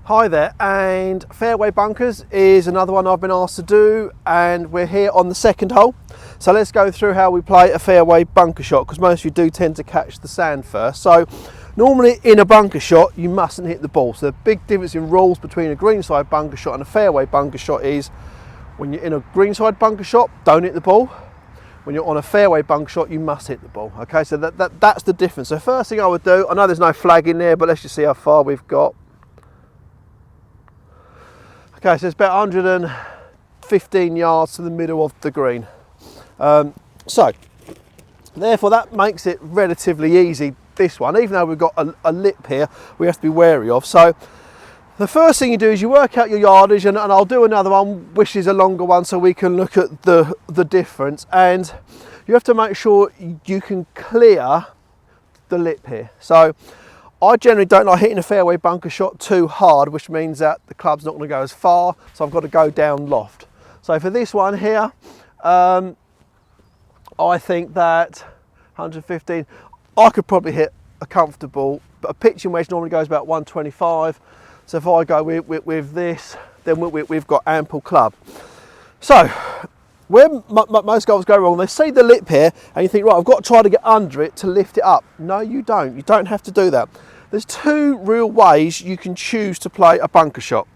Hi there, and fairway bunkers is another one I've been asked to do, and we're here on the second hole. So let's go through how we play a fairway bunker shot, because most of you do tend to catch the sand first. So normally in a bunker shot you mustn't hit the ball. So the big difference in rules between a greenside bunker shot and a fairway bunker shot is when you're in a greenside bunker shot, don't hit the ball. When you're on a fairway bunker shot, you must hit the ball. Okay, so that's the difference. So first thing I would do, I know there's no flag in there, but let's just see how far we've got. Okay, so it's about 115 yards to the middle of the green. So, therefore that makes it relatively easy, this one, even though we've got a lip here, we have to be wary of. So, the first thing you do is you work out your yardage, and I'll do another one, which is a longer one, so we can look at the difference. And you have to make sure you can clear the lip here. So, I generally don't like hitting a fairway bunker shot too hard, which means that the club's not going to go as far, so I've got to go down loft. So for this one here, I think that 115, I could probably hit a comfortable, but a pitching wedge normally goes about 125. So if I go with this, then we've got ample club. So where most golfers go wrong, they see the lip here and you think, right, I've got to try to get under it to lift it up. No, you don't. You don't have to do that. There's two real ways you can choose to play a bunker shot.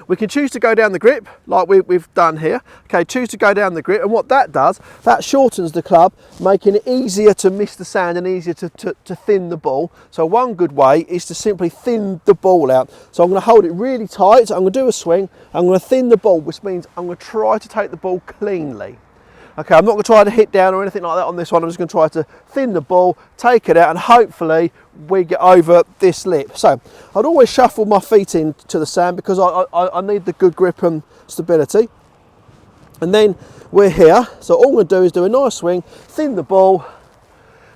We can choose to go down the grip, like we've done here. Okay, choose to go down the grip, and what that does, that shortens the club, making it easier to miss the sand and easier to thin the ball. So one good way is to simply thin the ball out. So I'm going to hold it really tight, I'm going to do a swing, I'm going to thin the ball, which means I'm going to try to take the ball cleanly. Okay, I'm not going to try to hit down or anything like that on this one. I'm just going to try to thin the ball, take it out, and hopefully we get over this lip. So I'd always shuffle my feet into the sand because I need the good grip and stability. And then we're here, so all I'm going to do is do a nice swing, thin the ball.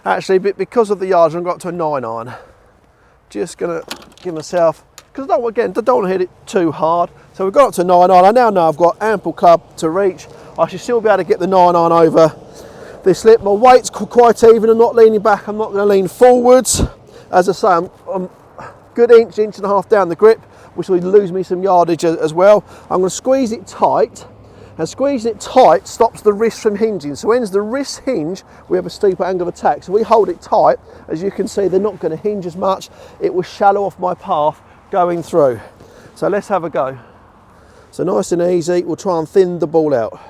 Actually, because of the yards, I'm going to go up to a 9-iron. Just going to give myself, because I don't want to hit it too hard. So we've got up to 9-iron. I now know I've got ample club to reach. I should still be able to get the 9-iron over this lip. My weight's quite even. I'm not leaning back. I'm not going to lean forwards. As I say, I'm a good inch and a half down the grip, which will lose me some yardage as well. I'm going to squeeze it tight, and squeezing it tight stops the wrist from hinging. So when the wrists hinge, we have a steeper angle of attack. So we hold it tight. As you can see, they're not going to hinge as much. It will shallow off my path going through. So let's have a go. So nice and easy. We'll try and thin the ball out.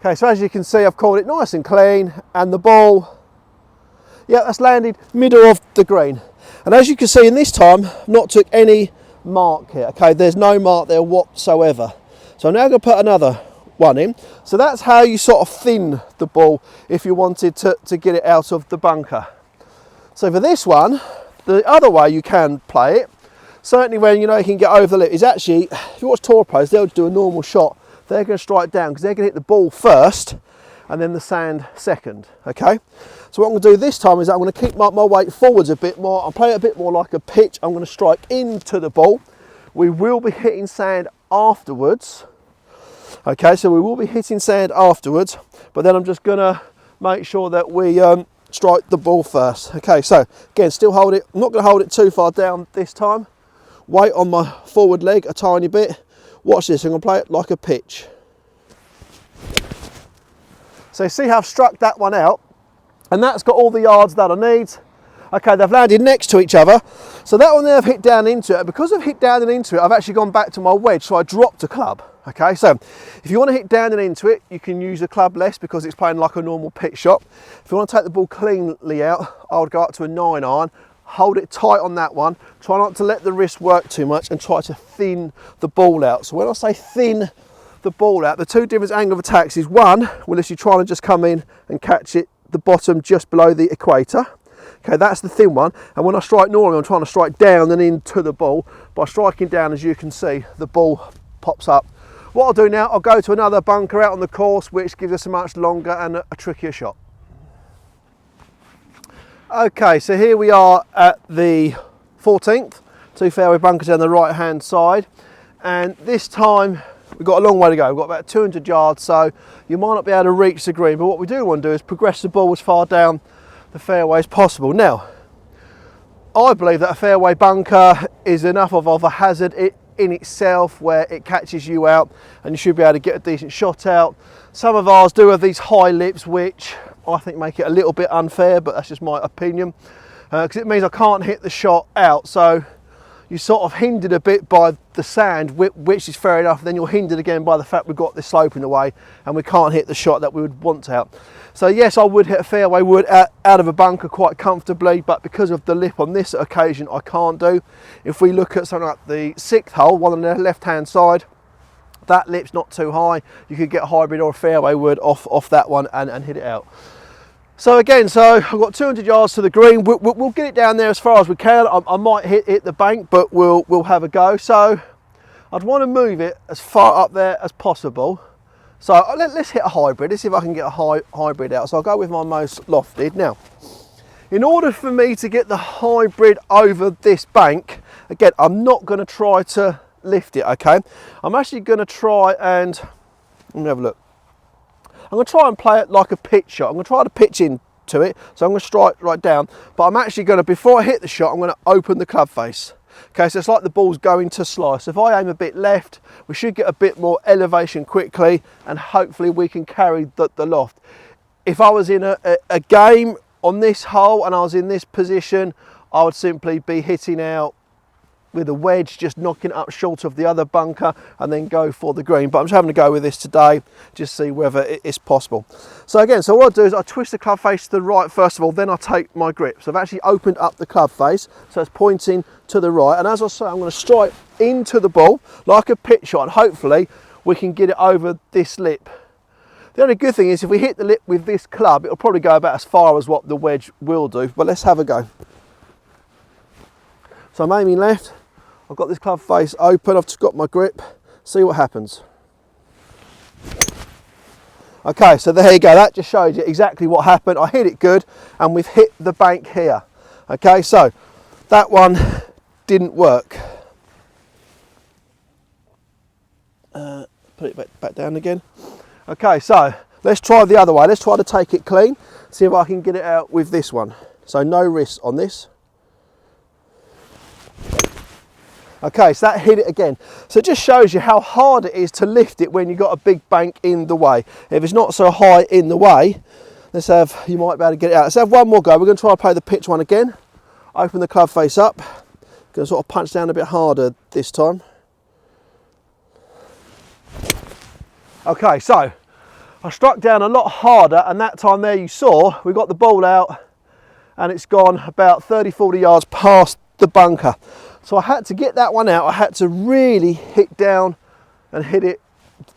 Okay, so as you can see, I've caught it nice and clean, and the ball, yeah, that's landed middle of the green. And as you can see in this time, I've not took any mark here. Okay, there's no mark there whatsoever. So I'm now going to put another one in. So that's how you sort of thin the ball if you wanted to get it out of the bunker. So for this one, the other way you can play it, certainly when you know you can get over the lip, is actually, if you watch tour pros, they'll do a normal shot. They're going to strike down because they're going to hit the ball first and then the sand second. Okay, so what I'm going to do this time is I'm going to keep my weight forwards a bit more. I'll play it a bit more like a pitch. I'm going to strike into the ball. We will be hitting sand afterwards. Okay, so we will be hitting sand afterwards, but then I'm just going to make sure that we strike the ball first. Okay, so again, still hold it. I'm not going to hold it too far down this time. Weight on my forward leg a tiny bit. Watch this, I'm going to play it like a pitch. So you see how I've struck that one out, and that's got all the yards that I need. Okay, they've landed next to each other. So that one there I've hit down into it, and because I've hit down and into it, I've actually gone back to my wedge, so I dropped a club. Okay, so if you want to hit down and into it, you can use a club less because it's playing like a normal pitch shot. If you want to take the ball cleanly out, I would go up to a 9-iron. Hold it tight on that one, try not to let the wrist work too much, and try to thin the ball out. So when I say thin the ball out, the two different angle of attacks is one, well, if you're trying to just come in and catch it the bottom just below the equator. Okay, that's the thin one. And when I strike normally, I'm trying to strike down and into the ball. By striking down, as you can see, the ball pops up. What I'll do now, I'll go to another bunker out on the course, which gives us a much longer and a trickier shot. Okay, so here we are at the 14th, two fairway bunkers down the right hand side, and this time we've got a long way to go. We've got about 200 yards, so you might not be able to reach the green, but what we do want to do is progress the ball as far down the fairway as possible. Now, I believe that a fairway bunker is enough of a hazard in itself where it catches you out and you should be able to get a decent shot out. Some of ours do have these high lips, which I think make it a little bit unfair, but that's just my opinion, because it means I can't hit the shot out. So you're sort of hindered a bit by the sand, which is fair enough. Then you're hindered again by the fact we've got this slope in the way and we can't hit the shot that we would want out. So yes, I would hit a fairway wood out of a bunker quite comfortably, but because of the lip on this occasion, I can't do. If we look at something like the 6th hole, one on the left-hand side, that lip's not too high. You could get a hybrid or a fairway wood off that one and hit it out. So again, so I've got 200 yards to the green. We'll get it down there as far as we can. I might hit the bank, but we'll have a go. So I'd want to move it as far up there as possible. So let's hit a hybrid. Let's see if I can get a hybrid out. So I'll go with my most lofted. Now, in order for me to get the hybrid over this bank, again, I'm not going to try to lift it, okay? I'm actually going to try and, let me have a look. I'm going to try and play it like a pitch shot. I'm going to try to pitch into it. So I'm going to strike right down. But I'm actually going to, before I hit the shot, I'm going to open the club face. Okay, so it's like the ball's going to slice. If I aim a bit left, we should get a bit more elevation quickly, and hopefully we can carry the loft. If I was in a game on this hole and I was in this position, I would simply be hitting out with a wedge, just knocking it up short of the other bunker and then go for the green. But I'm just having to go with this today, just see whether it's possible. So again, so what I do is I twist the club face to the right first of all, then I take my grip. So I've actually opened up the club face, so it's pointing to the right. And as I say, I'm going to strike into the ball like a pitch shot, and hopefully we can get it over this lip. The only good thing is if we hit the lip with this club, it'll probably go about as far as what the wedge will do. But let's have a go. So I'm aiming left. I've got this club face open, I've just got my grip, see what happens. Okay, so there you go, that just shows you exactly what happened. I hit it good and we've hit the bank here. Okay, so that one didn't work. Put it back down again. Okay, so let's try the other way. Let's try to take it clean, see if I can get it out with this one. So no risk on this. Okay, so that hit it again. So it just shows you how hard it is to lift it when you've got a big bank in the way. If it's not so high in the way, let's have, you might be able to get it out. Let's have one more go. We're going to try to play the pitch one again. Open the club face up. Going to sort of punch down a bit harder this time. Okay, so I struck down a lot harder, and that time there you saw, we got the ball out and it's gone about 30, 40 yards past the bunker. So I had to get that one out. I had to really hit down and hit it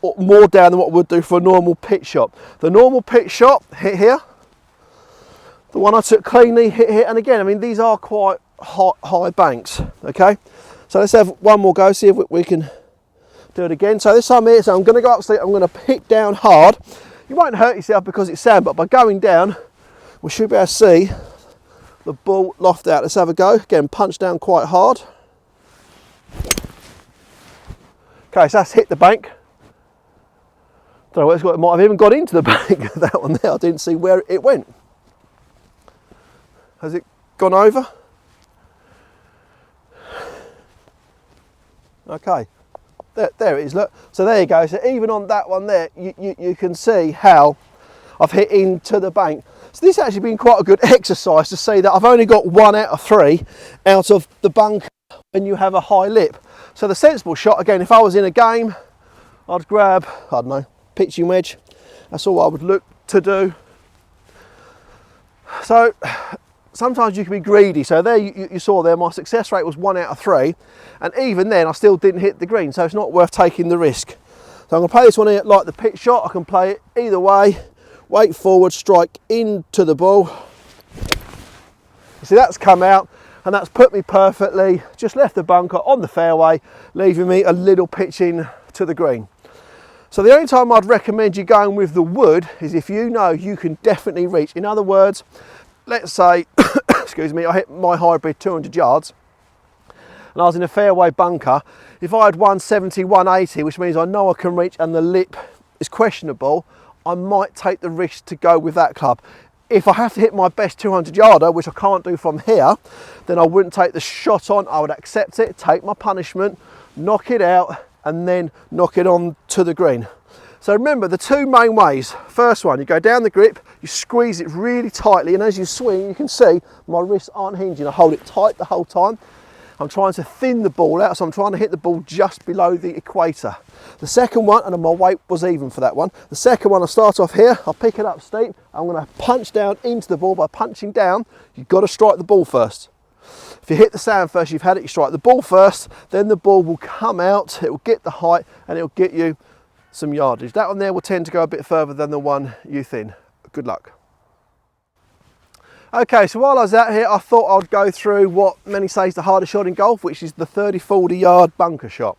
more down than what I would do for a normal pitch shot. The normal pitch shot hit here. The one I took cleanly hit here. And again, I mean, these are quite high banks, okay? So let's have one more go, see if we can do it again. So this time here, so I'm going to go upstairs, I'm going to hit down hard. You won't hurt yourself because it's sand, but by going down, we should be able to see the ball loft out. Let's have a go. Again, punch down quite hard. Okay, so that's hit the bank. Don't know what it's got. It might have even got into the bank. That one there, I didn't see where it went. Has it gone over? Okay, there it is. Look. So there you go. So even on that one there, you can see how I've hit into the bank. So this has actually been quite a good exercise to see that I've only got 1 out of 3 out of the bunker when you have a high lip. So the sensible shot, again, if I was in a game, I'd grab, I don't know, pitching wedge. That's all I would look to do. So sometimes you can be greedy. So there you saw there, my success rate was 1 out of 3. And even then, I still didn't hit the green. So it's not worth taking the risk. So I'm going to play this one here like the pitch shot. I can play it either way. Wait forward, strike into the ball. You see, that's come out. And that's put me perfectly, just left the bunker on the fairway, leaving me a little pitching to the green. So the only time I'd recommend you going with the wood is if you know you can definitely reach. In other words, let's say, excuse me, I hit my hybrid 200 yards and I was in a fairway bunker. If I had 170, 180, which means I know I can reach and the lip is questionable, I might take the risk to go with that club. if I have to hit my best 200 yarder, which I can't do from here, then I wouldn't take the shot on. I would accept it, take my punishment, knock it out, and then knock it on to the green. So remember the two main ways. First one, you go down the grip, you squeeze it really tightly, and as you swing, you can see my wrists aren't hinging. I hold it tight the whole time. I'm trying to thin the ball out, so I'm trying to hit the ball just below the equator. The second one, and my weight was even for that one, the second one, I start off here, I'll pick it up steep, I'm going to punch down into the ball. By punching down, you've got to strike the ball first. If you hit the sand first, you've had it, you strike the ball first, then the ball will come out, it will get the height, and it will get you some yardage. That one there will tend to go a bit further than the one you thin. Good luck. Okay, so while I was out here, I thought I'd go through what many say is the hardest shot in golf, which is the 30-40 yard bunker shot.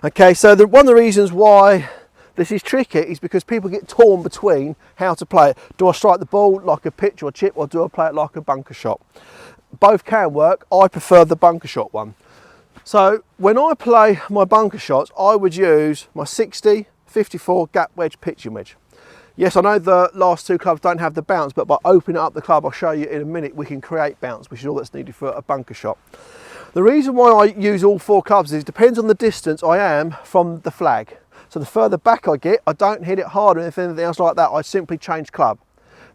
Okay, so one of the reasons why this is tricky is because people get torn between how to play it. Do I strike the ball like a pitch or a chip, or do I play it like a bunker shot? Both can work. I prefer the bunker shot one. So when I play my bunker shots, I would use my 60, 54 gap wedge pitching wedge. Yes, I know the last two clubs don't have the bounce, but by opening up the club, I'll show you in a minute, we can create bounce, which is all that's needed for a bunker shot. The reason why I use all four clubs is it depends on the distance I am from the flag. So the further back I get, I don't hit it harder, and if anything else like that, I simply change club.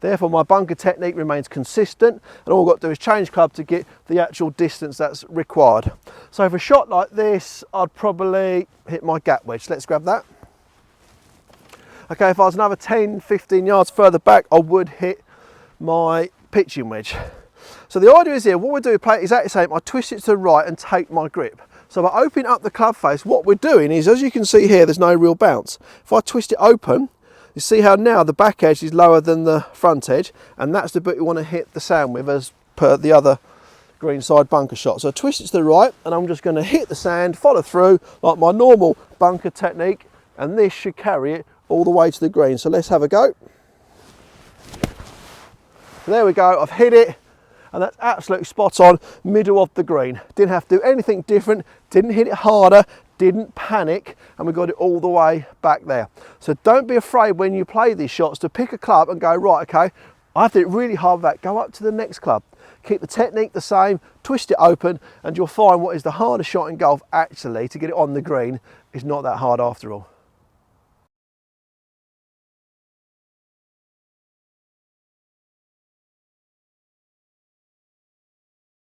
Therefore, my bunker technique remains consistent, and all I've got to do is change club to get the actual distance that's required. So for a shot like this, I'd probably hit my gap wedge. Let's grab that. Okay, if I was another 10, 15 yards further back, I would hit my pitching wedge. So the idea is here, what we do, play exactly the same. I twist it to the right and take my grip. So by opening up the club face, what we're doing is, as you can see here, there's no real bounce. If I twist it open, you see how now the back edge is lower than the front edge, and that's the bit you want to hit the sand with as per the other greenside bunker shot. So I twist it to the right, and I'm just going to hit the sand, follow through like my normal bunker technique, and this should carry it all the way to the green. So let's have a go. There we go, I've hit it, and that's absolutely spot on, middle of the green. Didn't have to do anything different, didn't hit it harder, didn't panic, and we got it all the way back there. So don't be afraid when you play these shots to pick a club and go, right, okay, I have to hit really hard with that, go up to the next club. Keep the technique the same, twist it open, and you'll find what is the hardest shot in golf actually, to get it on the green, is not that hard after all.